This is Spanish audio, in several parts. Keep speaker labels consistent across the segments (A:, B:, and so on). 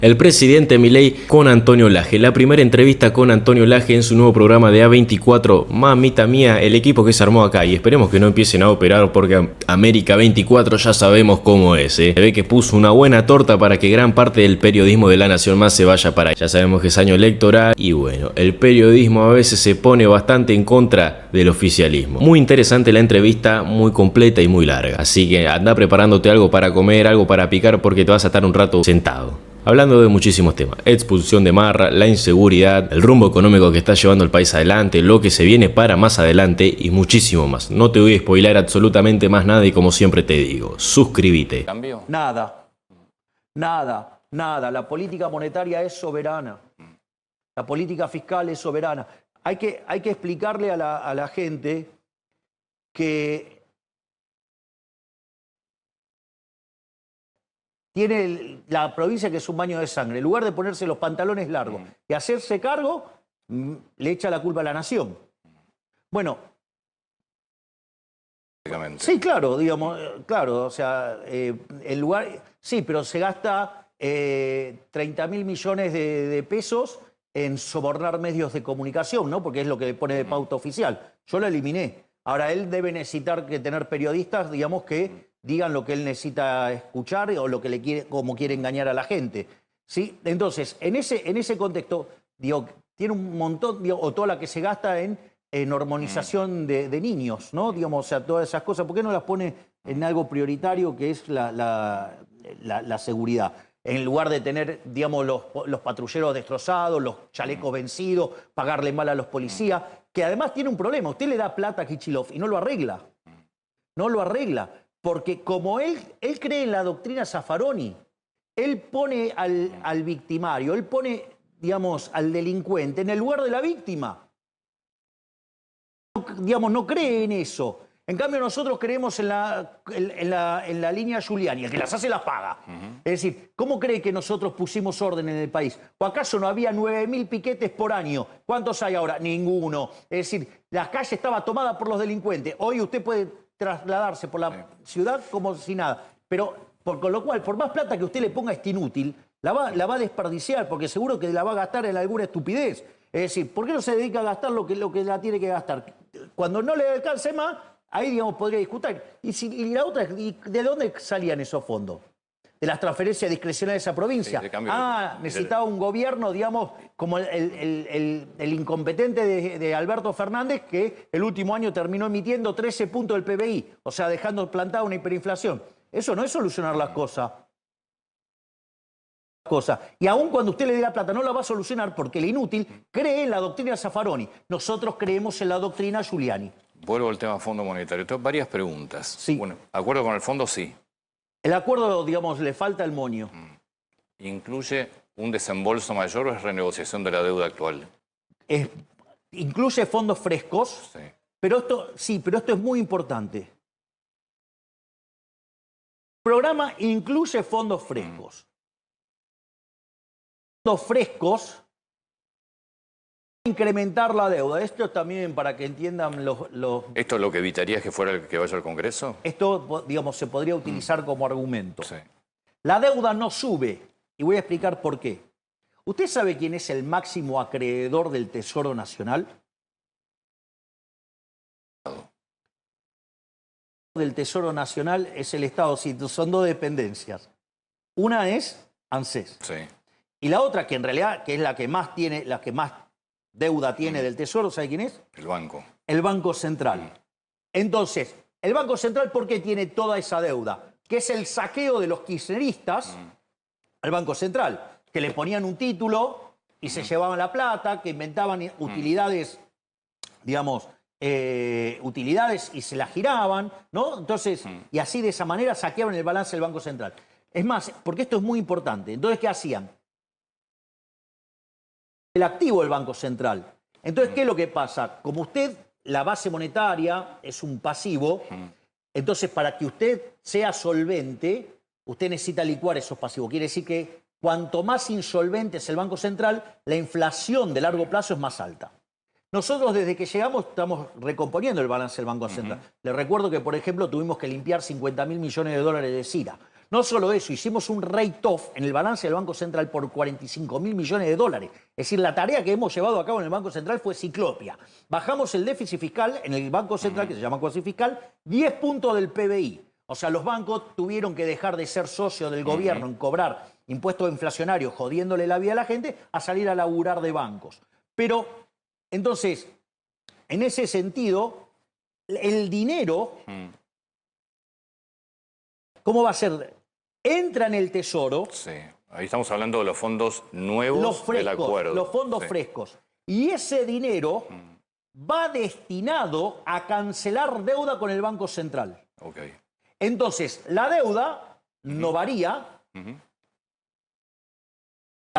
A: El presidente Milei con Antonio Lage. La primera entrevista con Antonio Lage en su nuevo programa de A24. Mamita mía, el equipo que se armó acá. Y esperemos que no empiecen a operar porque América 24 ya sabemos cómo es. Se ve que puso una buena torta para que gran parte del periodismo de La Nación Más se vaya para allá. Ya sabemos que es año electoral y bueno, el periodismo a veces se pone bastante en contra del oficialismo. Muy interesante la entrevista, muy completa y muy larga. Así que anda preparándote algo para comer, algo para picar porque te vas a estar un rato sentado. Hablando de muchísimos temas, expulsión de Marra, la inseguridad, el rumbo económico que está llevando el país adelante, lo que se viene para más adelante y muchísimo más. No te voy a spoiler absolutamente más nada y como siempre te digo, suscríbete.
B: ¿Cambio?
C: Nada, nada, nada. La política monetaria es soberana. La política fiscal es soberana. Hay que explicarle a la gente que tiene la provincia que es un baño de sangre. En lugar de ponerse los pantalones largos y hacerse cargo, le echa la culpa a la nación. Bueno, sí, claro, digamos, claro, o sea, el lugar, sí, pero se gasta 30.000 millones de pesos en sobornar medios de comunicación, ¿no? Porque es lo que pone de pauta oficial. Yo lo eliminé. Ahora él debe necesitar que tener periodistas, digamos, que digan lo que él necesita escuchar o lo que le quiere, como quiere engañar a la gente, ¿sí? Entonces, en ese contexto, digo, tiene un montón, digo, o toda la que se gasta en hormonización de niños, ¿no? Digamos, o sea, todas esas cosas. ¿Por qué no las pone en algo prioritario que es la seguridad? En lugar de tener, digamos, los patrulleros destrozados, los chalecos vencidos, pagarle mal a los policías, que además tiene un problema. Usted le da plata a Kichilov y no lo arregla. No lo arregla. Porque como él cree en la doctrina Zaffaroni, él pone al victimario, él pone, digamos, al delincuente en el lugar de la víctima. Digamos, no cree en eso. En cambio, nosotros creemos en la línea Giuliani, el que las hace las paga. Es decir, ¿cómo cree que nosotros pusimos orden en el país? ¿O acaso no había 9.000 piquetes por año? ¿Cuántos hay ahora? Ninguno. Es decir, la calle estaba tomada por los delincuentes. Hoy usted puede trasladarse por la ciudad como si nada. Pero, con lo cual, por más plata que usted le ponga a este inútil, la va a desperdiciar, porque seguro que la va a gastar en alguna estupidez. Es decir, ¿por qué no se dedica a gastar lo que la tiene que gastar? Cuando no le alcance más, ahí, digamos, podría discutir. Y la otra, ¿de dónde salían esos fondos? De las transferencias discrecionales a provincia.
B: Sí,
C: Necesitaba un gobierno, digamos, como el incompetente de Alberto Fernández, que el último año terminó emitiendo 13 puntos del PBI, o sea, dejando plantada una hiperinflación. Eso no es solucionar las cosas. Y aún cuando usted le dé la plata, no la va a solucionar porque el inútil cree en la doctrina Zaffaroni. Nosotros creemos en la doctrina Giuliani.
B: Vuelvo al tema Fondo Monetario. Tengo varias preguntas.
C: Sí.
B: Bueno, ¿acuerdo con el fondo? Sí.
C: El acuerdo, digamos, le falta el moño.
B: ¿Incluye un desembolso mayor o es renegociación de la deuda actual?
C: Incluye fondos frescos,
B: Sí.
C: pero esto es muy importante. El programa incluye fondos frescos. Fondos frescos incrementar la deuda. Esto también para que entiendan los...
B: ¿Esto lo que evitaría es que fuera el que vaya al Congreso?
C: Esto, digamos, se podría utilizar como argumento.
B: Sí.
C: La deuda no sube y voy a explicar por qué. ¿Usted sabe quién es el máximo acreedor del Tesoro Nacional? Del Tesoro Nacional es el Estado, sí, son dos dependencias. Una es ANSES.
B: Sí.
C: Y la otra, que en realidad que es la que más tiene, la que más deuda tiene del Tesoro, ¿sabe quién es?
B: El banco.
C: El Banco Central. Entonces, el Banco Central, ¿por qué tiene toda esa deuda? Que es el saqueo de los kirchneristas al Banco Central, que le ponían un título y se llevaban la plata, que inventaban utilidades, digamos, utilidades y se las giraban, ¿no? Entonces, y así de esa manera saqueaban el balance del Banco Central. Es más, porque esto es muy importante. Entonces, ¿qué hacían? El activo del Banco Central. Entonces, ¿qué es lo que pasa? Como usted, la base monetaria es un pasivo, entonces para que usted sea solvente, usted necesita licuar esos pasivos. Quiere decir que cuanto más insolvente es el Banco Central, la inflación de largo plazo es más alta. Nosotros desde que llegamos estamos recomponiendo el balance del Banco Central. Les recuerdo que, por ejemplo, tuvimos que limpiar 50.000 millones de dólares de CIRA. No solo eso, hicimos un write-off en el balance del Banco Central por 45.000 millones de dólares. Es decir, la tarea que hemos llevado a cabo en el Banco Central fue ciclopia. Bajamos el déficit fiscal en el Banco Central, que se llama cuasi fiscal, 10 puntos del PBI. O sea, los bancos tuvieron que dejar de ser socios del gobierno en cobrar impuestos inflacionarios, jodiéndole la vida a la gente, a salir a laburar de bancos. Pero, entonces, en ese sentido, el dinero, ¿cómo va a ser? Entra en el Tesoro.
B: Sí, ahí estamos hablando de los fondos nuevos del acuerdo.
C: Los fondos frescos. Y ese dinero va destinado a cancelar deuda con el Banco Central.
B: Okay.
C: Entonces, la deuda no varía,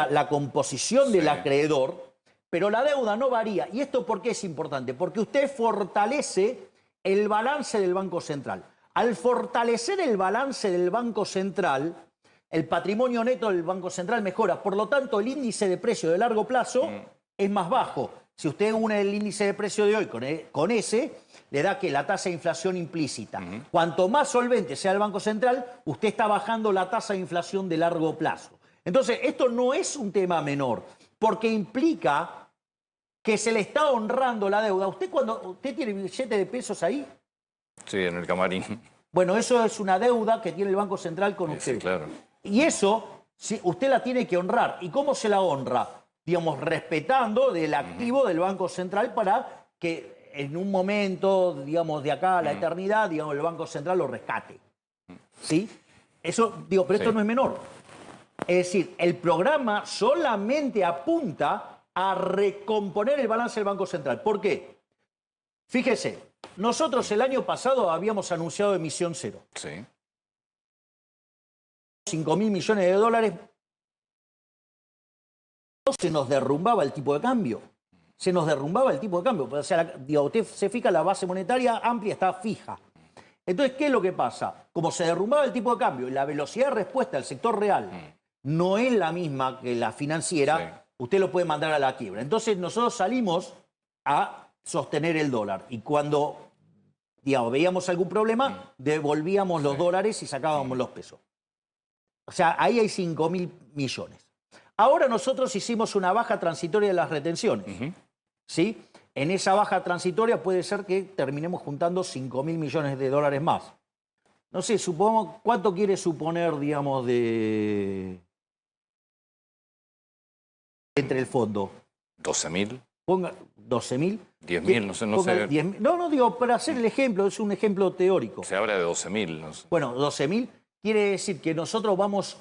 C: la composición del acreedor, pero la deuda no varía. ¿Y esto por qué es importante? Porque usted fortalece el balance del Banco Central. Al fortalecer el balance del Banco Central, el patrimonio neto del Banco Central mejora. Por lo tanto, el índice de precio de largo plazo es más bajo. Si usted une el índice de precio de hoy con ese, le da que la tasa de inflación implícita. Cuanto más solvente sea el Banco Central, usted está bajando la tasa de inflación de largo plazo. Entonces, esto no es un tema menor, porque implica que se le está honrando la deuda. ¿Usted tiene billete de pesos ahí?
B: Sí, en el camarín.
C: Bueno, eso es una deuda que tiene el Banco Central con usted.
B: Sí, claro.
C: Y eso, usted la tiene que honrar. ¿Y cómo se la honra? Digamos, respetando del activo del Banco Central para que en un momento, digamos, de acá a la eternidad, digamos, el Banco Central lo rescate. ¿Sí? Eso, digo, pero esto no es menor. Es decir, el programa solamente apunta a recomponer el balance del Banco Central. ¿Por qué? Fíjese, nosotros el año pasado habíamos anunciado emisión cero.
B: Sí.
C: 5.000 millones de dólares. Se nos derrumbaba el tipo de cambio. Se nos derrumbaba el tipo de cambio. O sea, usted se fija, la base monetaria amplia está fija. Entonces, ¿qué es lo que pasa? Como se derrumbaba el tipo de cambio y la velocidad de respuesta del sector real no es la misma que la financiera, usted lo puede mandar a la quiebra. Entonces, nosotros salimos a sostener el dólar. Y cuando, digamos, veíamos algún problema, devolvíamos los dólares y sacábamos los pesos. O sea, ahí hay 5.000 millones. Ahora nosotros hicimos una baja transitoria de las retenciones. ¿Sí? En esa baja transitoria puede ser que terminemos juntando 5.000 millones de dólares más. No sé, supongamos, ¿cuánto quiere suponer, digamos, entre el fondo?
B: 12.000.
C: Ponga 12.000.
B: 10.000, no sé.
C: 10.000. No, digo, para hacer el ejemplo, es un ejemplo teórico.
B: Se habla de 12.000. No sé.
C: Bueno, 12.000 quiere decir que nosotros vamos,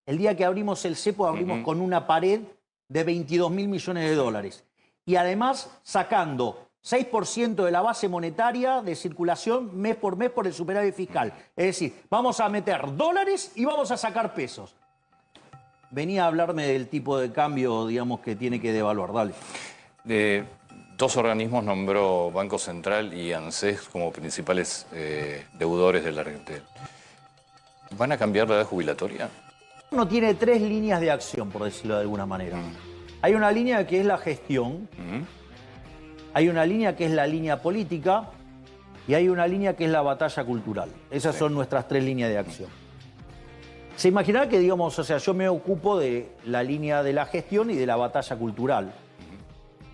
C: el día que abrimos el cepo, abrimos con una pared de 22.000 millones de dólares. Y además sacando 6% de la base monetaria de circulación mes por el superávit fiscal. Es decir, vamos a meter dólares y vamos a sacar pesos. Venía a hablarme del tipo de cambio, digamos, que tiene que devaluar. Dale.
B: Dos organismos nombró Banco Central y ANSES como principales deudores de la Argentina. ¿Van a cambiar la edad jubilatoria?
C: Uno tiene tres líneas de acción, por decirlo de alguna manera. Hay una línea que es la gestión, hay una línea que es la línea política y hay una línea que es la batalla cultural. Esas son nuestras tres líneas de acción. Se imaginará que, digamos, o sea, yo me ocupo de la línea de la gestión y de la batalla cultural.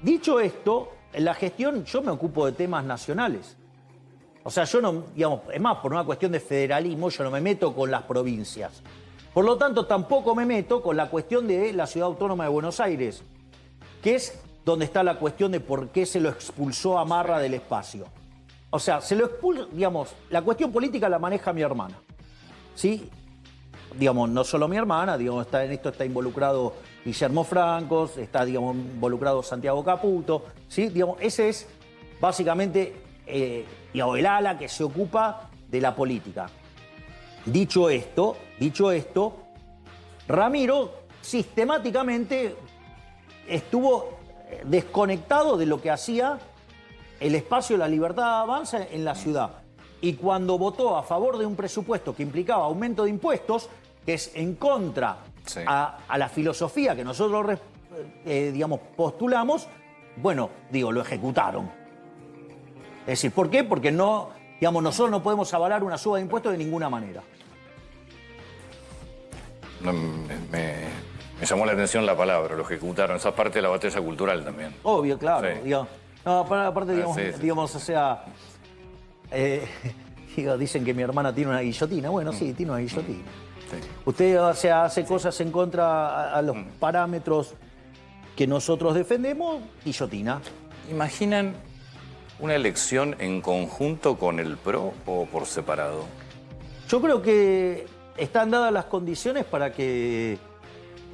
C: Dicho esto, en la gestión yo me ocupo de temas nacionales. O sea, yo no, digamos, es más, por una cuestión de federalismo, yo no me meto con las provincias. Por lo tanto, tampoco me meto con la cuestión de la Ciudad Autónoma de Buenos Aires, que es donde está la cuestión de por qué se lo expulsó a Marra del espacio. O sea, se lo expulsó, digamos, la cuestión política la maneja mi hermana. ¿Sí? Digamos, no solo mi hermana, digamos, en esto está involucrado Guillermo Francos, está, digamos, involucrado Santiago Caputo, ¿sí? Digamos, ese es básicamente digamos, el ala que se ocupa de la política. Dicho esto, Ramiro sistemáticamente estuvo desconectado de lo que hacía el espacio de la libertad avanza en la ciudad. Y cuando votó a favor de un presupuesto que implicaba aumento de impuestos, que es en contra a la filosofía que nosotros digamos, postulamos, bueno, digo, lo ejecutaron. Es decir, ¿por qué? Porque no, digamos, nosotros no podemos avalar una suba de impuestos de ninguna manera.
B: No, me llamó la atención la palabra, lo ejecutaron. Esa parte de la batalla cultural también.
C: Obvio, claro.
B: Sí.
C: Digamos. No, aparte, digamos,
B: Sí, sí.
C: digamos, o sea, dicen que mi hermana tiene una guillotina. Bueno, sí, tiene una guillotina.
B: Sí.
C: Usted, o sea, hace cosas en contra a los parámetros que nosotros defendemos, guillotina.
B: ¿Imaginan una elección en conjunto con el PRO o por separado?
C: Yo creo que están dadas las condiciones para que,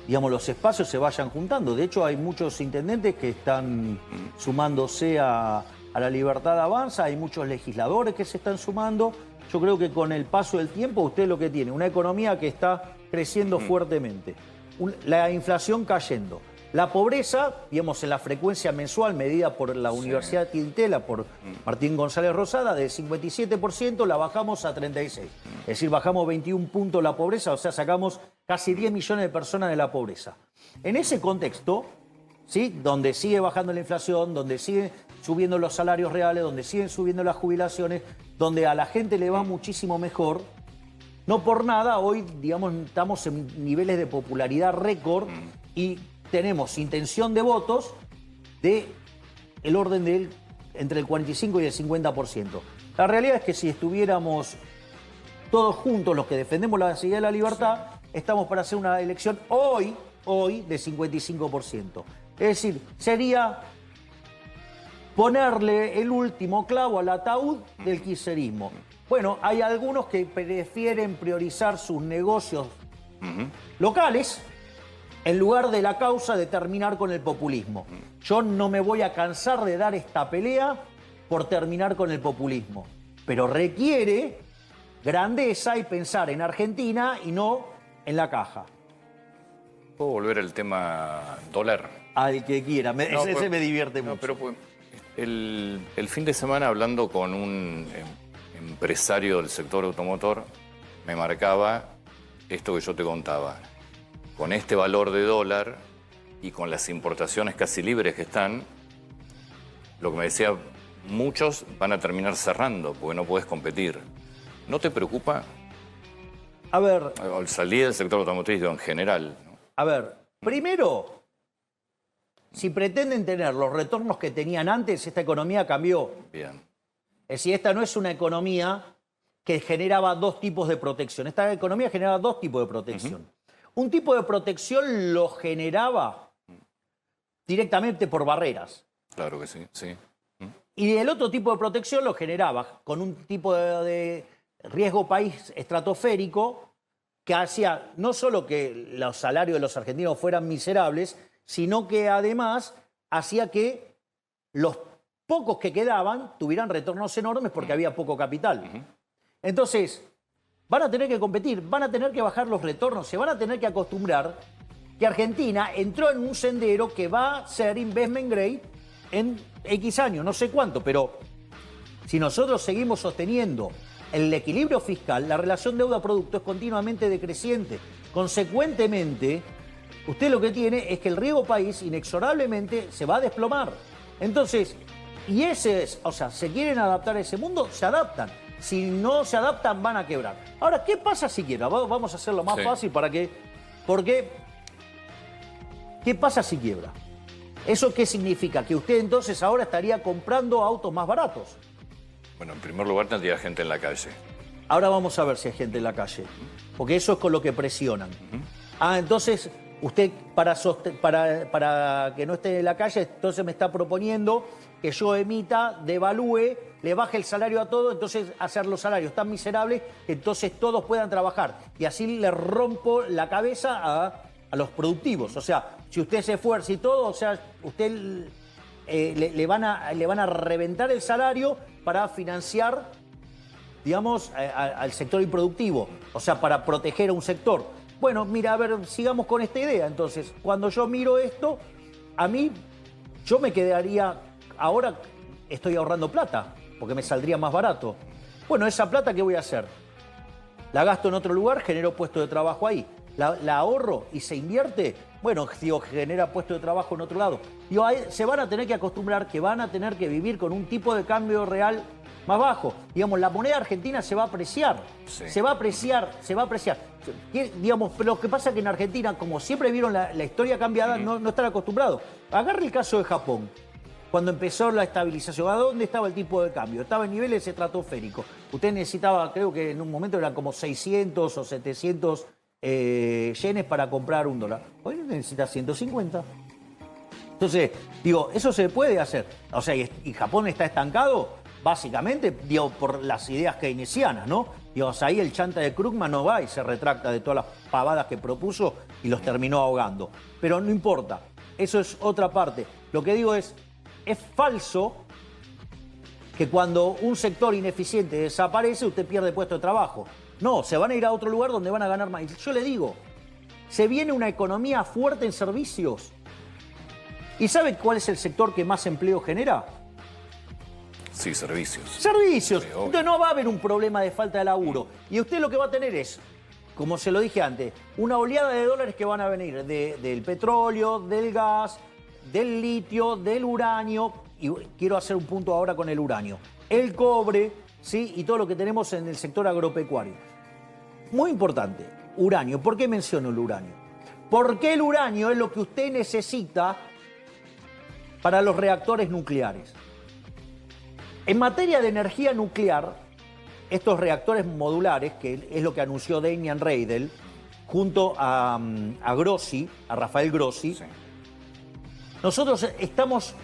C: digamos, los espacios se vayan juntando. De hecho, hay muchos intendentes que están sumándose a la Libertad Avanza, hay muchos legisladores que se están sumando. Yo creo que con el paso del tiempo usted lo que tiene, una economía que está creciendo fuertemente, la inflación cayendo, la pobreza, digamos, en la frecuencia mensual medida por la Universidad de Tintela, por Martín González Rosada, de 57% la bajamos a 36%. Es decir, bajamos 21 puntos la pobreza, o sea, sacamos casi 10 millones de personas de la pobreza. En ese contexto, ¿sí?, donde sigue bajando la inflación, donde siguen subiendo los salarios reales, donde siguen subiendo las jubilaciones, donde a la gente le va muchísimo mejor, no por nada hoy, digamos, estamos en niveles de popularidad récord y tenemos intención de votos de el orden de entre el 45 y el 50%. La realidad es que si estuviéramos todos juntos los que defendemos la seguridad y la libertad, estamos para hacer una elección hoy de 55%. Es decir, sería ponerle el último clavo al ataúd del kirchnerismo. Bueno, hay algunos que prefieren priorizar sus negocios locales en lugar de la causa de terminar con el populismo. Yo no me voy a cansar de dar esta pelea por terminar con el populismo, pero requiere grandeza y pensar en Argentina y no en la caja.
B: ¿Puedo volver al tema dólar?
C: Al que quiera, ese me divierte mucho.
B: Pero pues, el fin de semana hablando con un empresario del sector automotor, me marcaba esto que yo te contaba. Con este valor de dólar y con las importaciones casi libres que están, lo que me decía, muchos van a terminar cerrando porque no puedes competir. ¿No te preocupa?
C: A ver,
B: Al salir del sector automotriz en general, ¿no?
C: A ver, primero, si pretenden tener los retornos que tenían antes, esta economía cambió.
B: Bien.
C: Es decir, esta no es una economía que generaba dos tipos de protección. Esta economía generaba dos tipos de protección. Un tipo de protección lo generaba directamente por barreras.
B: Claro que sí, sí.
C: Y el otro tipo de protección lo generaba con un tipo de riesgo país estratosférico que hacía no solo que los salarios de los argentinos fueran miserables, sino que además hacía que los pocos que quedaban tuvieran retornos enormes porque había poco capital. Entonces, van a tener que competir, van a tener que bajar los retornos, se van a tener que acostumbrar que Argentina entró en un sendero que va a ser investment grade en X años, no sé cuánto, pero si nosotros seguimos sosteniendo el equilibrio fiscal, la relación deuda-producto es continuamente decreciente. Consecuentemente, usted lo que tiene es que el riesgo país inexorablemente se va a desplomar. Entonces, y ese es, o sea, ¿se quieren adaptar a ese mundo? Se adaptan. Si no se adaptan, van a quebrar. Ahora, ¿qué pasa si quiebra? Vamos a hacerlo más fácil para que... Porque, ¿qué pasa si quiebra? ¿Eso qué significa? Que usted entonces ahora estaría comprando autos más baratos.
B: Bueno, en primer lugar tendría gente en la calle.
C: Ahora vamos a ver si hay gente en la calle, porque eso es con lo que presionan. Entonces, usted para que no esté en la calle, entonces me está proponiendo que yo emita, devalúe, le baje el salario a todos, entonces hacer los salarios tan miserables que entonces todos puedan trabajar. Y así le rompo la cabeza a los productivos. O sea, si usted se esfuerza y todo, o sea, usted le van a reventar el salario para financiar, digamos, al sector improductivo, o sea, para proteger a un sector. Bueno, mira, a ver, sigamos con esta idea. Entonces, cuando yo miro esto, a mí, yo me quedaría, ahora estoy ahorrando plata, porque me saldría más barato. Bueno, esa plata, ¿qué voy a hacer? La gasto en otro lugar, genero puestos de trabajo ahí. La ahorro y se invierte bueno, digo, genera puesto de trabajo en otro lado. Digo, se van a tener que acostumbrar que van a tener que vivir con un tipo de cambio real más bajo. Digamos, la moneda argentina se va a apreciar. Sí. Se va a apreciar, se va a apreciar. Digamos, pero lo que pasa es que en Argentina, como siempre vieron la historia cambiada, no están acostumbrados. Agarre el caso de Japón. Cuando empezó la estabilización, ¿a dónde estaba el tipo de cambio? Estaba en niveles estratosféricos. Usted necesitaba, creo que en un momento eran como 600 o 700 yenes para comprar $1. Hoy necesita 150. Entonces, digo, eso se puede hacer. O sea, y Japón está estancado, básicamente, digo, por las ideas keynesianas, ¿no? Digo, o sea, ahí el chanta de Krugman no va y se retracta de todas las pavadas que propuso y los terminó ahogando. Pero no importa, eso es otra parte. Lo que digo es falso que cuando un sector ineficiente desaparece, usted pierde puesto de trabajo. No, se van a ir a otro lugar donde van a ganar más. Yo le digo, se viene una economía fuerte en servicios. ¿Y sabe cuál es el sector que más empleo genera?
B: Sí, servicios.
C: Servicios.
B: Sí,
C: entonces no va a haber un problema de falta de laburo. Y usted lo que va a tener es, como se lo dije antes, una oleada de dólares que van a venir del petróleo, del gas, del litio, del uranio. Y quiero hacer un punto ahora con el uranio. El cobre, ¿sí? Y todo lo que tenemos en el sector agropecuario. Muy importante, uranio. ¿Por qué menciono el uranio? Porque el uranio es lo que usted necesita para los reactores nucleares. En materia de energía nuclear, estos reactores modulares, que es lo que anunció Damian Reidel, junto a Grossi, a Rafael Grossi, sí. Nosotros estamos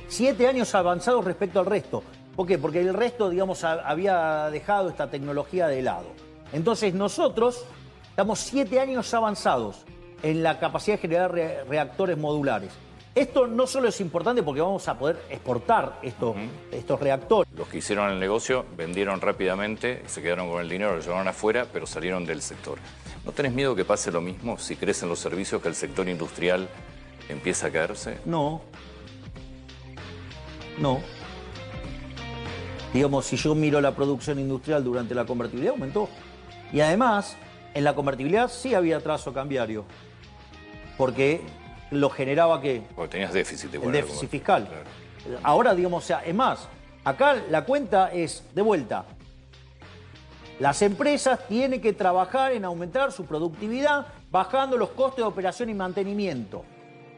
C: 7 años avanzados respecto al resto. ¿Por qué? Porque el resto, digamos, había dejado esta tecnología de lado. Entonces nosotros estamos 7 años avanzados en la capacidad de generar reactores modulares. Esto no solo es importante porque vamos a poder exportar estos reactores.
B: Los que hicieron el negocio vendieron rápidamente, se quedaron con el dinero, lo llevaron afuera, pero salieron del sector. ¿No tenés miedo que pase lo mismo si crecen los servicios, que el sector industrial empieza a caerse?
C: No. No. Digamos, si yo miro la producción industrial durante la convertibilidad, aumentó. Y además, en la convertibilidad sí había trazo cambiario. Porque lo generaba ¿qué?
B: Porque tenías déficit.
C: El déficit fiscal. Claro. Ahora, digamos, o sea, es más, acá la cuenta es, de vuelta, las empresas tienen que trabajar en aumentar su productividad, bajando los costes de operación y mantenimiento.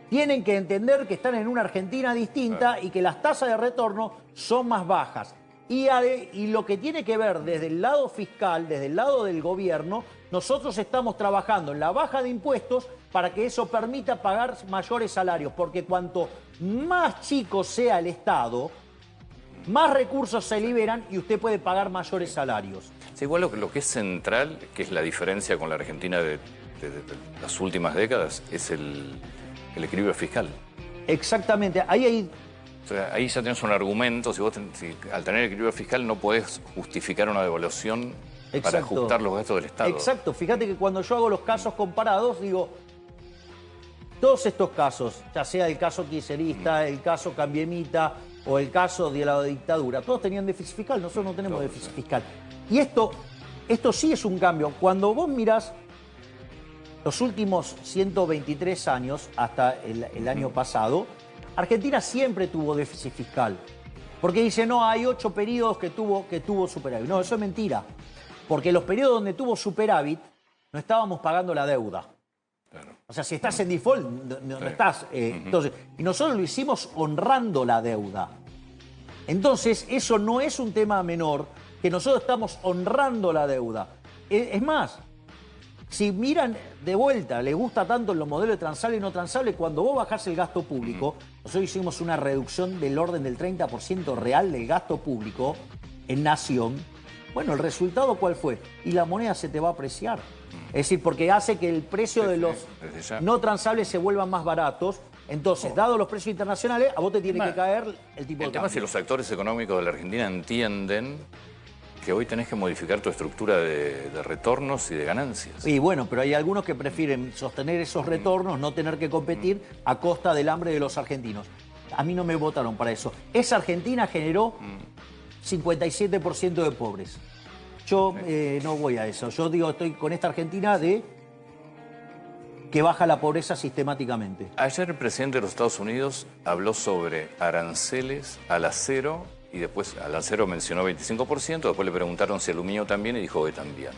C: Tienen que entender que están en una Argentina distinta y que las tasas de retorno son más bajas. Y lo que tiene que ver desde el lado fiscal, desde el lado del gobierno, nosotros estamos trabajando en la baja de impuestos para que eso permita pagar mayores salarios, porque cuanto más chico sea el Estado, más recursos se liberan y usted puede pagar mayores salarios.
B: Sí, igual lo que es central, que es la diferencia con la Argentina de las últimas décadas, es el equilibrio fiscal.
C: Exactamente, ahí hay...
B: O sea, ahí ya tenés un argumento, si al tener equilibrio fiscal no podés justificar una devaluación para ajustar los gastos del Estado.
C: Exacto, fíjate que cuando yo hago los casos comparados, digo, todos estos casos, ya sea el caso kirchnerista, el caso cambiemita o el caso de la dictadura, todos tenían déficit fiscal, nosotros no tenemos déficit fiscal. Y esto sí es un cambio. Cuando vos mirás los últimos 123 años, hasta el año pasado, Argentina siempre tuvo déficit fiscal. Porque dice, no, hay 8 periodos que tuvo superávit. No, eso es mentira. Porque los periodos donde tuvo superávit, no estábamos pagando la deuda. Claro. O sea, si estás en default, no estás. Entonces, y nosotros lo hicimos honrando la deuda. Entonces, eso no es un tema menor, que nosotros estamos honrando la deuda. Es más, si miran de vuelta, les gusta tanto los modelos de transable y no transable, cuando vos bajás el gasto público, nosotros hicimos una reducción del orden del 30% real del gasto público en nación. Bueno, ¿el resultado cuál fue? Y la moneda se te va a apreciar. Es decir, porque hace que el precio de los no transables se vuelvan más baratos. Entonces, dados los precios internacionales, a vos te tiene que caer el tipo de cambio.
B: El tema es si los actores económicos de la Argentina entienden que hoy tenés que modificar tu estructura de retornos y de ganancias.
C: Y bueno, pero hay algunos que prefieren sostener esos retornos, no tener que competir a costa del hambre de los argentinos. A mí no me votaron para eso. Esa Argentina generó 57% de pobres. Yo no voy a eso. Yo digo, estoy con esta Argentina de que baja la pobreza sistemáticamente.
B: Ayer el presidente de los Estados Unidos habló sobre aranceles al acero y después al acero mencionó 25%, después le preguntaron si aluminio también y dijo que también.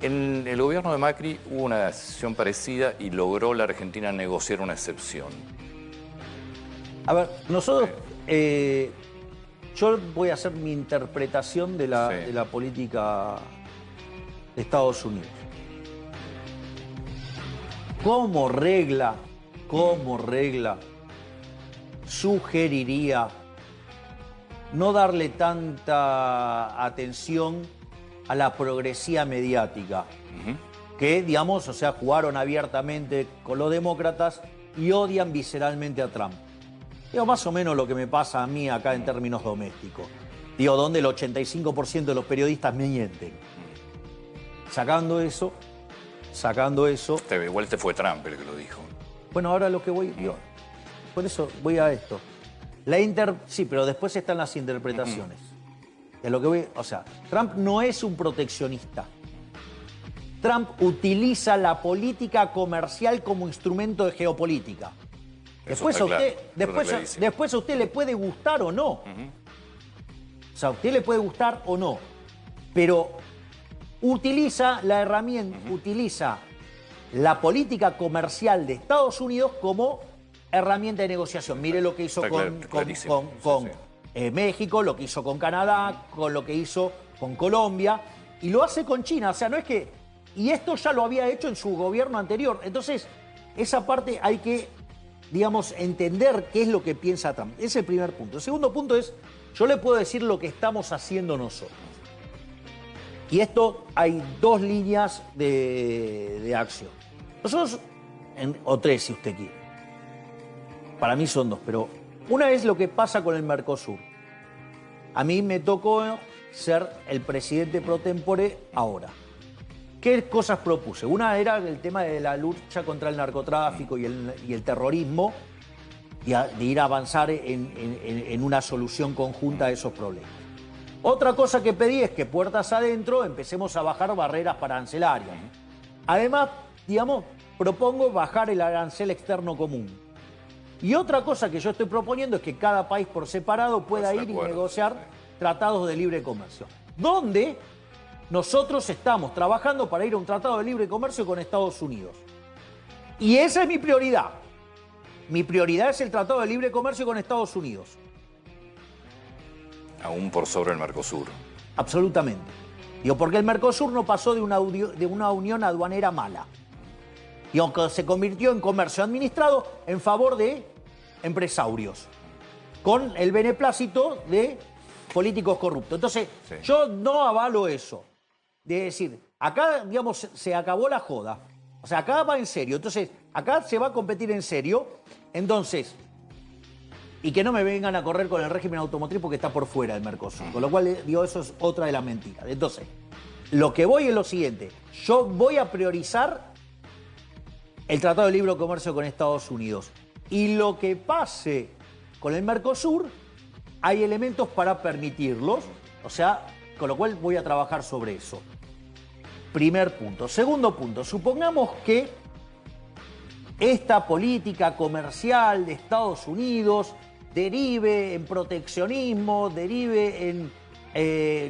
B: En el gobierno de Macri hubo una decisión parecida y logró la Argentina negociar una excepción.
C: A ver, nosotros, yo voy a hacer mi interpretación de la política de Estados Unidos. Como regla, sugeriría no darle tanta atención a la progresía mediática, que, digamos, o sea, jugaron abiertamente con los demócratas y odian visceralmente a Trump. Digo, más o menos lo que me pasa a mí acá en términos domésticos. Digo, donde el 85% de los periodistas me mienten. Sacando eso...
B: Igual te fue Trump el que lo dijo.
C: Bueno, ahora lo que voy... Digo, por eso voy a esto. Sí, pero después están las interpretaciones. De lo que voy... O sea, Trump no es un proteccionista. Trump utiliza la política comercial como instrumento de geopolítica. Después a usted le puede gustar o no. O sea, a usted le puede gustar o no. Pero utiliza la herramienta, utiliza la política comercial de Estados Unidos como herramienta de negociación. Mire lo que hizo con México, lo que hizo con Canadá, con lo que hizo con Colombia. Y lo hace con China. O sea, no es que... Y esto ya lo había hecho en su gobierno anterior. Entonces, esa parte hay que, digamos, entender qué es lo que piensa Trump. Ese es el primer punto. El segundo punto es, yo le puedo decir lo que estamos haciendo nosotros. Y esto hay dos líneas de acción. Nosotros, o tres si usted quiere. Para mí son dos, pero una es lo que pasa con el Mercosur. A mí me tocó ser el presidente pro tempore ahora. ¿Qué cosas propuse? Una era el tema de la lucha contra el narcotráfico y el terrorismo, y de ir a avanzar en una solución conjunta a esos problemas. Otra cosa que pedí es que puertas adentro empecemos a bajar barreras arancelarias. Además, digamos, propongo bajar el arancel externo común. Y otra cosa que yo estoy proponiendo es que cada país por separado pueda ir y negociar tratados de libre comercio. Donde nosotros estamos trabajando para ir a un tratado de libre comercio con Estados Unidos. Y esa es mi prioridad. Mi prioridad es el tratado de libre comercio con Estados Unidos.
B: Aún por sobre el Mercosur.
C: Absolutamente. Digo, porque el Mercosur no pasó de una unión aduanera mala. Digo, que se convirtió en comercio administrado en favor de empresarios, con el beneplácito de políticos corruptos. Entonces, yo no avalo eso. De decir, acá, digamos, se acabó la joda. O sea, acá va en serio. Entonces, acá se va a competir en serio. Entonces... Y que no me vengan a correr con el régimen automotriz porque está por fuera del Mercosur. Con lo cual, digo, eso es otra de las mentiras. Entonces, lo que voy es lo siguiente. Yo voy a priorizar el Tratado de Libre Comercio con Estados Unidos. Y lo que pase con el Mercosur, hay elementos para permitirlos. O sea, con lo cual voy a trabajar sobre eso. Primer punto. Segundo punto. Supongamos que esta política comercial de Estados Unidos derive en proteccionismo, derive en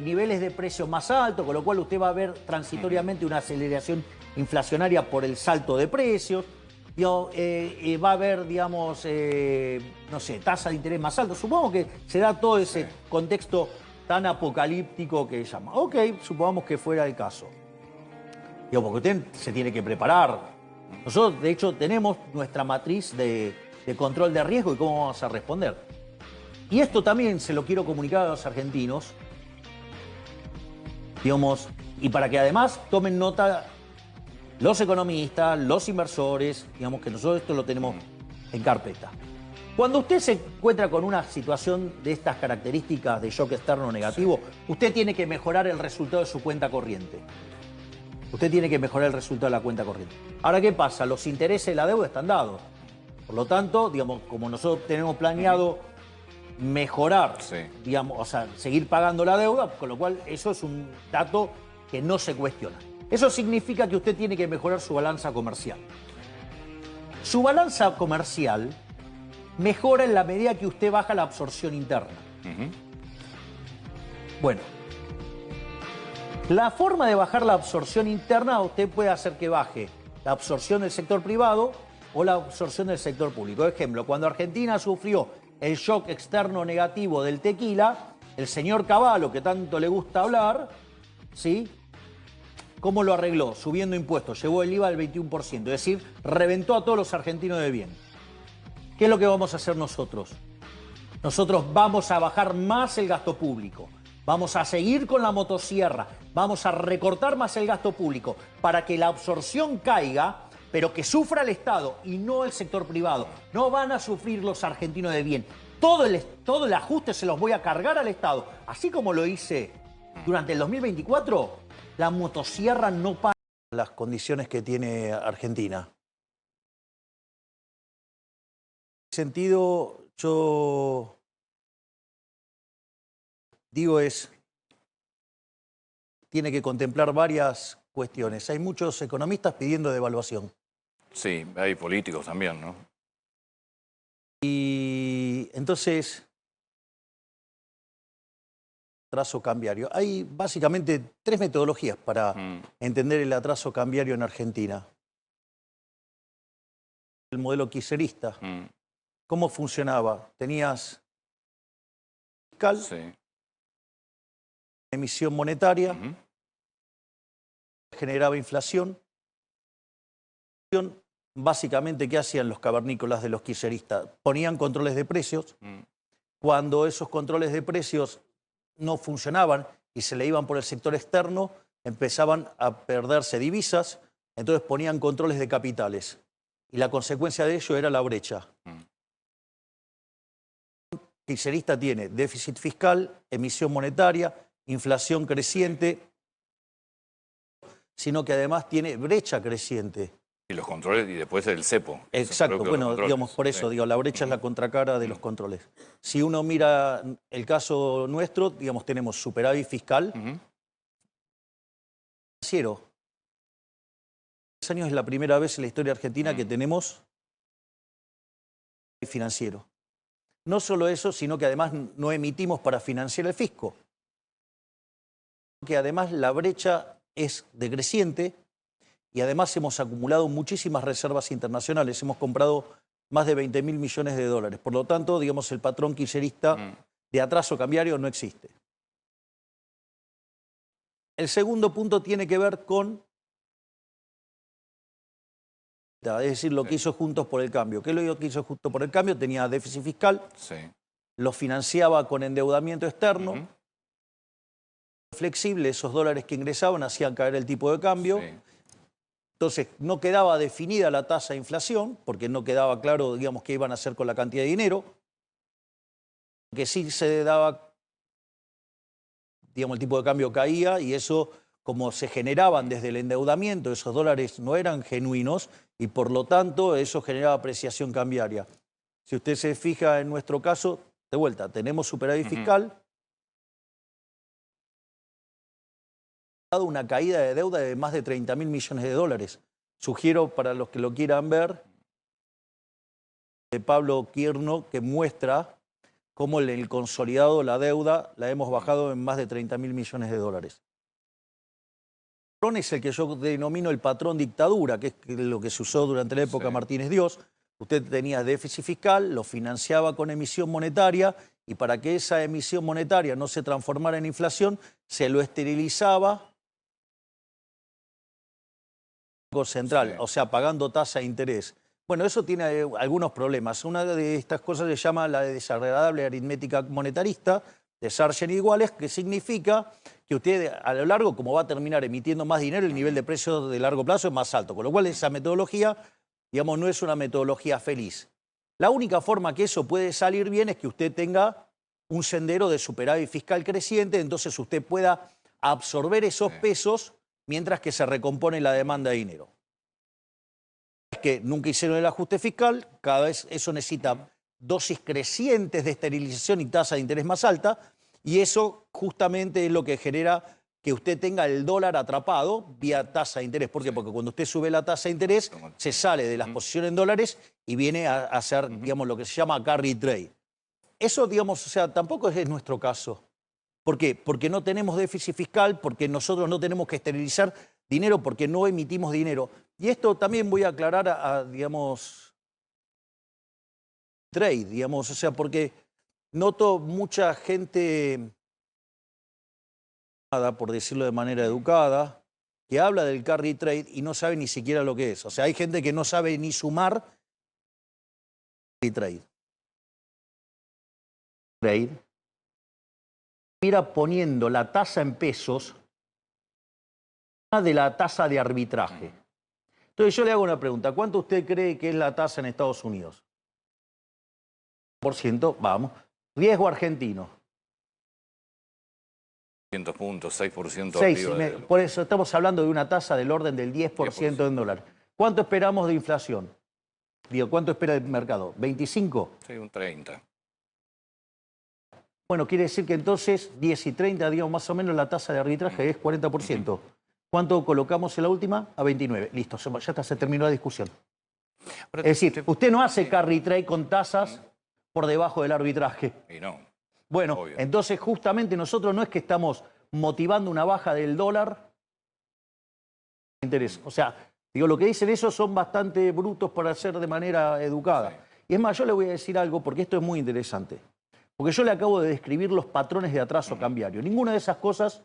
C: niveles de precios más altos, con lo cual usted va a ver transitoriamente una aceleración inflacionaria por el salto de precios. Va a haber, digamos, no sé, tasa de interés más alta. Supongo que se da todo ese contexto tan apocalíptico que llama. Ok, supongamos que fuera el caso. Digo, porque usted se tiene que preparar. Nosotros, de hecho, tenemos nuestra matriz de control de riesgo y cómo vamos a responder. Y esto también se lo quiero comunicar a los argentinos, digamos, y para que además tomen nota los economistas, los inversores, digamos que nosotros esto lo tenemos en carpeta. Cuando usted se encuentra con una situación de estas características de shock externo negativo, usted tiene que mejorar el resultado de su cuenta corriente. Usted tiene que mejorar el resultado de la cuenta corriente. Ahora, ¿qué pasa? Los intereses de la deuda están dados. Por lo tanto, digamos, como nosotros tenemos planeado mejorar, digamos, o sea, seguir pagando la deuda, con lo cual eso es un dato que no se cuestiona. Eso significa que usted tiene que mejorar su balanza comercial. Su balanza comercial mejora en la medida que usted baja la absorción interna. Bueno, la forma de bajar la absorción interna, usted puede hacer que baje la absorción del sector privado o la absorción del sector público. Por ejemplo, cuando Argentina sufrió el shock externo negativo del tequila, el señor Cavallo, que tanto le gusta hablar, ¿sí? ¿Cómo lo arregló? Subiendo impuestos, llevó el IVA al 21%, es decir, reventó a todos los argentinos de bien. ¿Qué es lo que vamos a hacer nosotros? Nosotros vamos a bajar más el gasto público, vamos a seguir con la motosierra, vamos a recortar más el gasto público para que la absorción caiga, pero que sufra el Estado y no el sector privado. No van a sufrir los argentinos de bien. Todo el ajuste se los voy a cargar al Estado. Así como lo hice durante el 2024, la motosierra no para las condiciones que tiene Argentina. En ese sentido, yo digo tiene que contemplar varias cuestiones. Hay muchos economistas pidiendo devaluación.
B: Sí, hay políticos también, ¿no?
C: Y entonces, atraso cambiario. Hay básicamente 3 metodologías para entender el atraso cambiario en Argentina. El modelo kirchnerista. ¿Cómo funcionaba? Tenías fiscal,
B: Sí.
C: emisión monetaria, generaba inflación. Básicamente, ¿qué hacían los cavernícolas de los kirchneristas? Ponían controles de precios. Cuando esos controles de precios no funcionaban y se le iban por el sector externo, empezaban a perderse divisas, entonces ponían controles de capitales. Y la consecuencia de ello era la brecha. El kirchnerista tiene déficit fiscal, emisión monetaria, inflación creciente, sino que además tiene brecha creciente.
B: Y los controles, y después el cepo.
C: Exacto, bueno, digamos, por eso,
B: sí.
C: digo, la brecha es la contracara de los controles. Si uno mira el caso nuestro, digamos, tenemos superávit fiscal, financiero. 10 años es la primera vez en la historia argentina que tenemos financiero. No solo eso, sino que además no emitimos para financiar el fisco. Que además la brecha es decreciente. Y además hemos acumulado muchísimas reservas internacionales. Hemos comprado más de 20.000 millones de dólares. Por lo tanto, digamos, el patrón kirchnerista de atraso cambiario no existe. El segundo punto tiene que ver con, es decir, lo que hizo Juntos por el Cambio. ¿Qué es lo que hizo Juntos por el Cambio? Tenía déficit fiscal, lo financiaba con endeudamiento externo, flexible, esos dólares que ingresaban hacían caer el tipo de cambio. Entonces, no quedaba definida la tasa de inflación, porque no quedaba claro, digamos, qué iban a hacer con la cantidad de dinero. Que sí se daba, digamos, el tipo de cambio caía y eso, como se generaban desde el endeudamiento, esos dólares no eran genuinos y por lo tanto eso generaba apreciación cambiaria. Si usted se fija en nuestro caso, de vuelta, tenemos superávit fiscal, una caída de deuda de más de 30.000 millones de dólares. Sugiero para los que lo quieran ver, de Pablo Quirno, que muestra cómo en el consolidado la deuda la hemos bajado en más de 30.000 millones de dólares. El patrón es el que yo denomino el patrón dictadura, que es lo que se usó durante la época Martínez Dios. Usted tenía déficit fiscal, lo financiaba con emisión monetaria y para que esa emisión monetaria no se transformara en inflación, se lo esterilizaba central, o sea, pagando tasa de interés. Bueno, eso tiene algunos problemas. Una de estas cosas se llama la desagradable aritmética monetarista de Sargent iguales, que significa que usted a lo largo, como va a terminar emitiendo más dinero, el nivel de precios de largo plazo es más alto, con lo cual esa metodología, digamos, no es una metodología feliz. La única forma que eso puede salir bien es que usted tenga un sendero de superávit fiscal creciente, entonces usted pueda absorber esos pesos mientras que se recompone la demanda de dinero. Es que nunca hicieron el ajuste fiscal, cada vez eso necesita dosis crecientes de esterilización y tasa de interés más alta, y eso justamente es lo que genera que usted tenga el dólar atrapado vía tasa de interés. ¿Por qué? Porque cuando usted sube la tasa de interés, se sale de las posiciones en dólares y viene a hacer, digamos, lo que se llama carry trade. Eso, digamos, o sea, tampoco es nuestro caso. ¿Por qué? Porque no tenemos déficit fiscal, porque nosotros no tenemos que esterilizar dinero, porque no emitimos dinero. Y esto también voy a aclarar digamos, trade, digamos, o sea, porque noto mucha gente, por decirlo de manera educada, que habla del carry trade y no sabe ni siquiera lo que es. O sea, hay gente que no sabe ni sumar carry trade. Mira poniendo la tasa en pesos de la tasa de arbitraje. Entonces yo le hago una pregunta. ¿Cuánto usted cree que es la tasa en Estados Unidos? %, vamos. Riesgo argentino.
B: 100 puntos, 6%
C: 6,
B: arriba.
C: por eso estamos hablando de una tasa del orden del 10% en dólar. ¿Cuánto esperamos de inflación? Digo, ¿cuánto espera el mercado? ¿25?
B: Sí, un 30.
C: Bueno, quiere decir que entonces 10 y 30, digamos, más o menos la tasa de arbitraje es 40%. ¿Cuánto colocamos en la última? A 29. Listo, ya está, se terminó la discusión. Es decir, usted no hace carry trade con tasas por debajo del arbitraje.
B: Y no.
C: Bueno,
B: Obvio.
C: entonces justamente nosotros no es que estamos motivando una baja del dólar. Interés. O sea, digo, lo que dicen esos son bastante brutos para hacer de manera educada.
B: Sí.
C: Y es más, yo le voy a decir algo porque esto es muy interesante. Porque yo le acabo de describir los patrones de atraso cambiario. Ninguna de esas cosas...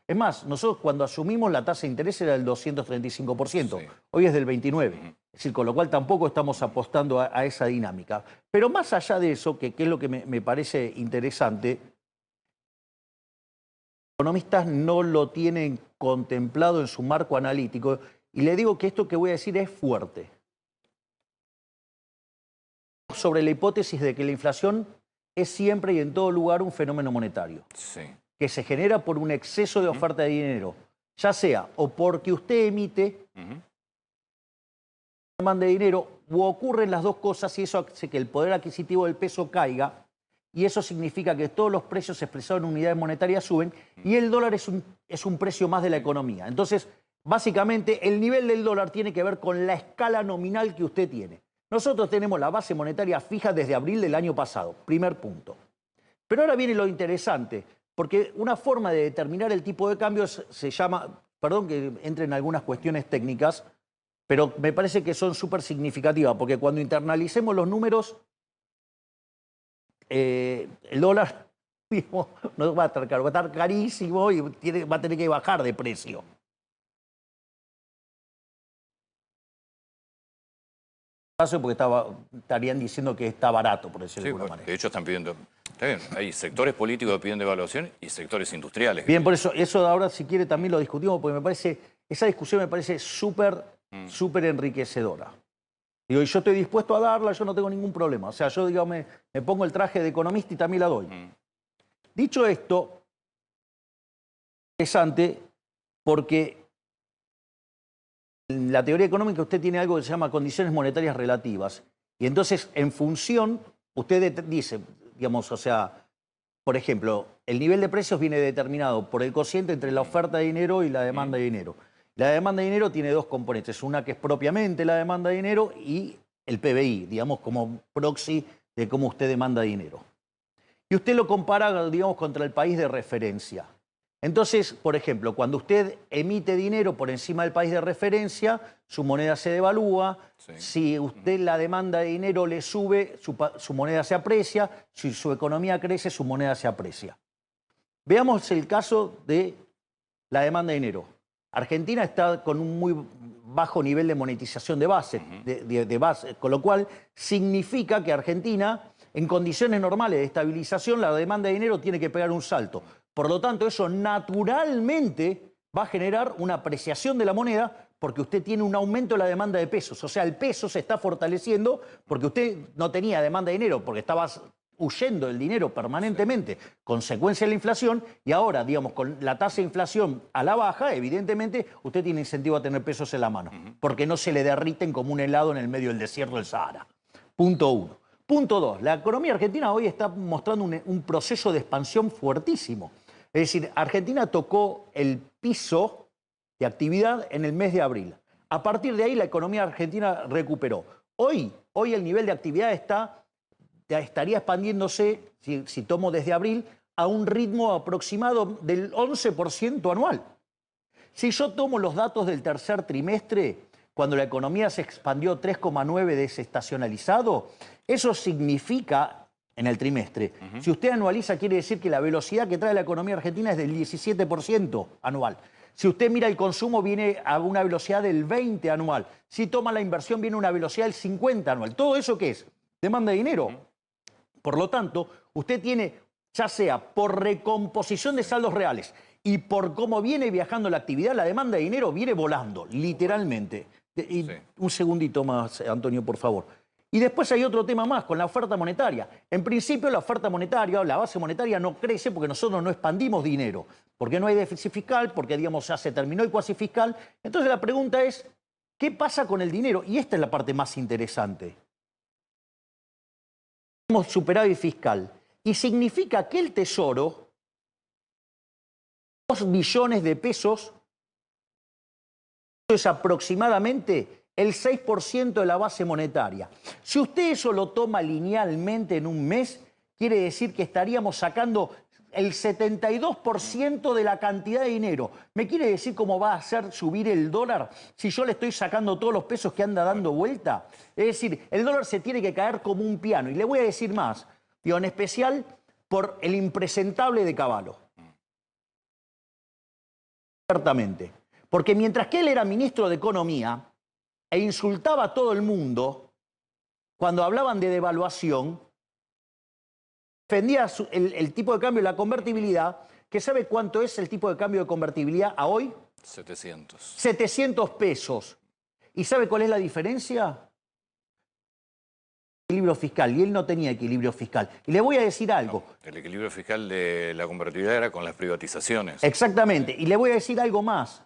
C: Es más, nosotros cuando asumimos la tasa de interés era del 235%.
B: Sí.
C: Hoy es del 29%. Es decir, con lo cual tampoco estamos apostando a esa dinámica. Pero más allá de eso, que es lo que me parece interesante, los economistas no lo tienen contemplado en su marco analítico. Y le digo que esto que voy a decir es fuerte. Sobre la hipótesis de que la inflación es siempre y en todo lugar un fenómeno monetario.
B: Sí.
C: Que se genera por un exceso de oferta de dinero, ya sea o porque usted emite demanda de dinero, o ocurren las dos cosas y eso hace que el poder adquisitivo del peso caiga, y eso significa que todos los precios expresados en unidades monetarias suben, y el dólar es un precio más de la economía. Entonces, básicamente, el nivel del dólar tiene que ver con la escala nominal que usted tiene. Nosotros tenemos la base monetaria fija desde abril del año pasado, primer punto. Pero ahora viene lo interesante, porque una forma de determinar el tipo de cambio se llama, perdón que entre en algunas cuestiones técnicas, pero me parece que son súper significativas, porque cuando internalicemos los números, el dólar digamos, no va a estar caro, va a estar carísimo y va a tener que bajar de precio. Porque estarían diciendo que está barato, por decirlo de alguna manera.
B: De hecho están pidiendo... Está bien, hay sectores políticos que piden devaluación y sectores industriales.
C: Bien, por eso ahora si quiere también lo discutimos, porque me parece, esa discusión me parece súper enriquecedora. Digo, y yo estoy dispuesto a darla, yo no tengo ningún problema. O sea, yo digamos, me pongo el traje de economista y también la doy. Dicho esto, es interesante porque en la teoría económica usted tiene algo que se llama condiciones monetarias relativas. Y entonces, en función, usted dice, digamos, o sea, por ejemplo, el nivel de precios viene determinado por el cociente entre la oferta de dinero y la demanda de dinero. La demanda de dinero tiene dos componentes, una que es propiamente la demanda de dinero y el PBI, digamos, como proxy de cómo usted demanda dinero. Y usted lo compara, digamos, contra el país de referencia. Entonces, por ejemplo, cuando usted emite dinero por encima del país de referencia, su moneda se devalúa. Sí. Si usted la demanda de dinero le sube, su moneda se aprecia. Si su economía crece, su moneda se aprecia. Veamos el caso de la demanda de dinero. Argentina está con un muy bajo nivel de monetización de base, de base, con lo cual significa que Argentina, en condiciones normales de estabilización, la demanda de dinero tiene que pegar un salto. Por lo tanto, eso naturalmente va a generar una apreciación de la moneda porque usted tiene un aumento de la demanda de pesos. O sea, el peso se está fortaleciendo porque usted no tenía demanda de dinero, porque estaba huyendo del dinero permanentemente, consecuencia de la inflación, y ahora, digamos, con la tasa de inflación a la baja, evidentemente, usted tiene incentivo a tener pesos en la mano, porque no se le derriten como un helado en el medio del desierto del Sahara. Punto uno. Punto dos, la economía argentina hoy está mostrando un proceso de expansión fuertísimo. Es decir, Argentina tocó el piso de actividad en el mes de abril. A partir de ahí la economía argentina recuperó. Hoy el nivel de actividad estaría expandiéndose, si tomo desde abril, a un ritmo aproximado del 11% anual. Si yo tomo los datos del tercer trimestre, cuando la economía se expandió 3,9 desestacionalizado, eso significa, en el trimestre, si usted anualiza, quiere decir que la velocidad que trae la economía argentina es del 17% anual. Si usted mira el consumo, viene a una velocidad del 20 anual. Si toma la inversión, viene a una velocidad del 50 anual. ¿Todo eso qué es? Demanda de dinero. Por lo tanto, usted tiene, ya sea por recomposición de saldos reales y por cómo viene viajando la actividad, la demanda de dinero viene volando, literalmente. Y un segundito más, Antonio, por favor. Y después hay otro tema más, con la oferta monetaria. En principio, la oferta monetaria o la base monetaria no crece porque nosotros no expandimos dinero, porque no hay déficit fiscal, porque, digamos, ya se terminó el cuasi fiscal. Entonces la pregunta es, ¿qué pasa con el dinero? Y esta es la parte más interesante. Tenemos superávit fiscal. Y significa que el Tesoro, 2 billones de pesos, eso es aproximadamente el 6% de la base monetaria. Si usted eso lo toma linealmente en un mes, quiere decir que estaríamos sacando el 72% de la cantidad de dinero. ¿Me quiere decir cómo va a hacer subir el dólar si yo le estoy sacando todos los pesos que anda dando vuelta? Es decir, el dólar se tiene que caer como un piano. Y le voy a decir más, digo, en especial por el impresentable de Cavallo. Ciertamente. Porque mientras que él era ministro de Economía e insultaba a todo el mundo cuando hablaban de devaluación, defendía el tipo de cambio y la convertibilidad, que ¿sabe cuánto es el tipo de cambio de convertibilidad a hoy?
B: 700.
C: 700 pesos. ¿Y sabe cuál es la diferencia? Equilibrio fiscal, y él no tenía equilibrio fiscal. Y le voy a decir algo.
B: No, el equilibrio fiscal de la convertibilidad era con las privatizaciones.
C: Exactamente. Y le voy a decir algo más.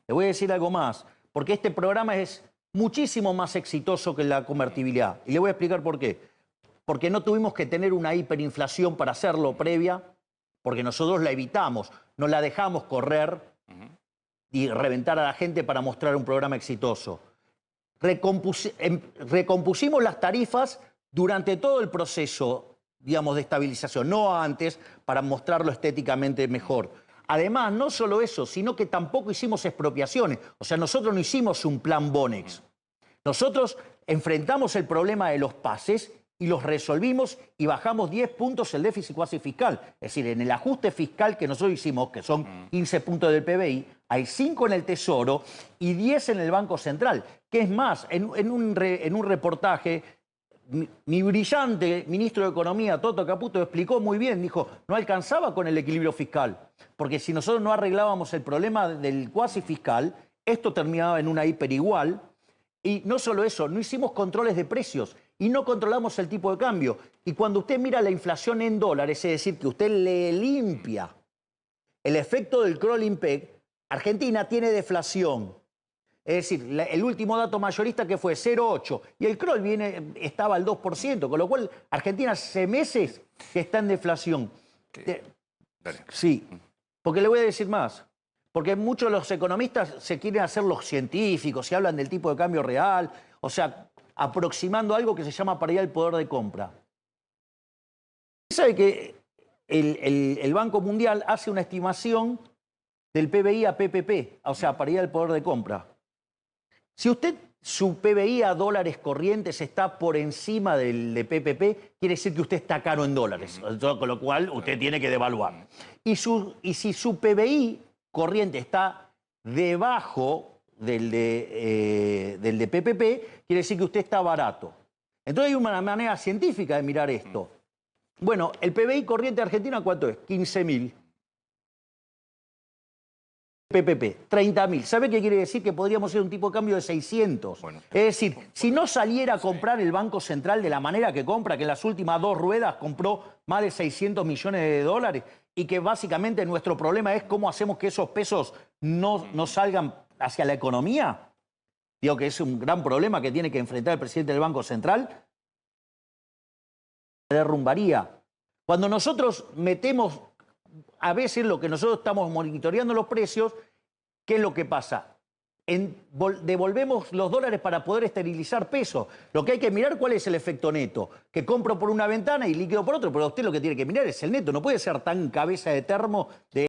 C: Le voy a decir algo más. Porque este programa es muchísimo más exitoso que la convertibilidad. Y le voy a explicar por qué. Porque no tuvimos que tener una hiperinflación para hacerlo previa, porque nosotros la evitamos, no la dejamos correr y reventar a la gente para mostrar un programa exitoso. Recompusimos las tarifas durante todo el proceso, digamos, de estabilización, no antes, para mostrarlo estéticamente mejor. Además, no solo eso, sino que tampoco hicimos expropiaciones. O sea, nosotros no hicimos un plan Bonex. Nosotros enfrentamos el problema de los pases y los resolvimos y bajamos 10 puntos el déficit cuasi fiscal. Es decir, en el ajuste fiscal que nosotros hicimos, que son 15 puntos del PBI, hay 5 en el Tesoro y 10 en el Banco Central. Que es más, en un reportaje, mi brillante ministro de Economía, Toto Caputo, explicó muy bien, dijo, no alcanzaba con el equilibrio fiscal, porque si nosotros no arreglábamos el problema del cuasi fiscal, esto terminaba en una hiper igual. Y no solo eso, no hicimos controles de precios y no controlamos el tipo de cambio. Y cuando usted mira la inflación en dólares, es decir, que usted le limpia el efecto del crawling peg, Argentina tiene deflación. Es decir, el último dato mayorista que fue 0,8 y el crawl estaba al 2%, con lo cual Argentina hace meses que está en deflación. Sí, porque le voy a decir más. Porque muchos de los economistas se quieren hacer los científicos y hablan del tipo de cambio real, o sea, aproximando algo que se llama paridad del poder de compra. ¿Sabe que el Banco Mundial hace una estimación del PBI a PPP, o sea, paridad del poder de compra? Si usted, su PBI a dólares corrientes está por encima del de PPP, quiere decir que usted está caro en dólares, con lo cual usted tiene que devaluar. Y si su PBI corriente está debajo del de PPP, quiere decir que usted está barato. Entonces hay una manera científica de mirar esto. Bueno, el PBI corriente de Argentina, ¿cuánto es? 15.000. PPP, 30.000. ¿Sabe qué quiere decir? Que podríamos hacer un tipo de cambio de 600. Bueno, es decir, si no saliera a comprar el Banco Central de la manera que compra, que en las últimas 2 ruedas compró más de 600 millones de dólares, y que básicamente nuestro problema es cómo hacemos que esos pesos no salgan hacia la economía. Digo que es un gran problema que tiene que enfrentar el presidente del Banco Central. Se derrumbaría. Cuando nosotros metemos a veces lo que nosotros estamos monitoreando los precios, ¿qué es lo que pasa? Devolvemos los dólares para poder esterilizar pesos. Lo que hay que mirar cuál es el efecto neto. Que compro por una ventana y líquido por otro, pero usted lo que tiene que mirar es el neto. No puede ser tan cabeza de termo de